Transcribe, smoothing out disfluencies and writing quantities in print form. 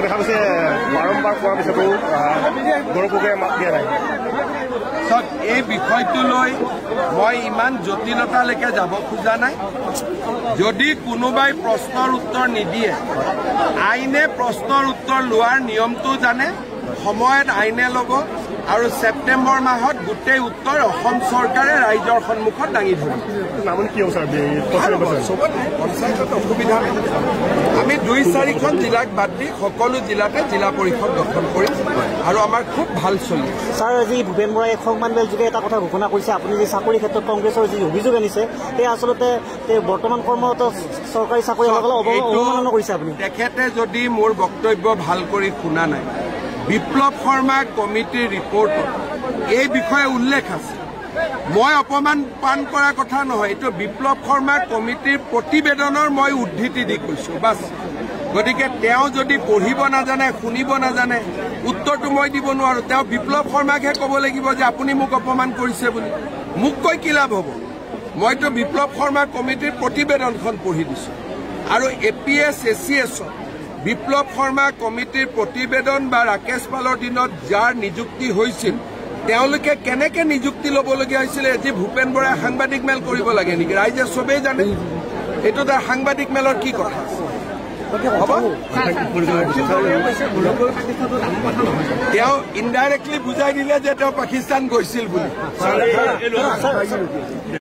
দেখা গৈছে বাৰম্বাৰ কোৱাৰ পিছতো গৌৰৱকে মাত দিয়া নাই। এই বিষয়টো লৈ মই ইমান জটিলতালৈকে যাব খোজা নাই। যদি কোনোবাই প্ৰশ্নৰ উত্তৰ নিদিয়ে, আইনে প্ৰশ্নৰ উত্তৰ লোৱাৰ নিয়মটো জানে, সময়ত আইনে ল'ব আৰু ছেপ্টেম্বৰ মাহত গোটেই উত্তৰ অসম চৰকাৰে ৰাইজৰ সন্মুখত দাঙি ধৰিব। পঞ্চায়তত অসুবিধা নাই। আমি 2-4খন জিলাক বাদ দি সকলো জিলাতে জিলা পৰিষদ গঠন কৰিম আৰু আমাৰ খুব ভাল চলি আছে। ছাৰ, আজি ভূপেন বৰাই সংবাদমেল যোগে এটা কথা ঘোষণা কৰিছে, আপুনি যে চাকৰিৰ ক্ষেত্ৰত কংগ্ৰেছৰ যি অভিযোগ আনিছে সেই আচলতে বৰ্তমান কৰ্মৰত চৰকাৰী চাকৰিয়ালসকলক অৱমাননা কৰিছে আপুনি। তেখেতে যদি মোৰ বক্তব্য ভাল কৰি শুনা নাই, বিপ্লৱ শৰ্মা কমিটিৰ ৰিপৰ্টত এই বিষয়ে উল্লেখ আছে। মই অপমান পান কৰাৰ কথা নহয়, এইটো বিপ্লৱ শৰ্মা কমিটিৰ প্ৰতিবেদনৰ মই উদ্ধৃতি দি কৈছো বাছ। গতিকে তেওঁ যদি পঢ়িব নাজানে, শুনিব নাজানে, উত্তৰটো মই দিব নোৱাৰো। তেওঁ বিপ্লৱ শৰ্মাকহে ক'ব লাগিব যে আপুনি মোক অপমান কৰিছে বুলি। মোক কৈ কি লাভ হ'ব? মইতো বিপ্লৱ শৰ্মা কমিটিৰ প্ৰতিবেদনখন পঢ়ি দিছো আৰু APS ACS বিপ্লৱ শৰ্মা কমিটিৰ প্ৰতিবেদন বা ৰাকেশ পালৰ দিনত যাৰ নিযুক্তি হৈছিল তেওঁলোকে কেনেকে নিযুক্তি ল'বলগীয়া হৈছিলে আজি ভূপেন বৰাই সাংবাদিক মেল কৰিব লাগে নেকি? ৰাইজে চবেই জানে। এইটো তাৰ সাংবাদিক মেলৰ কি কথা আছে? তেওঁ ইনডাইৰেক্টলি বুজাই দিলে যে তেওঁ পাকিস্তান গৈছিল বুলি।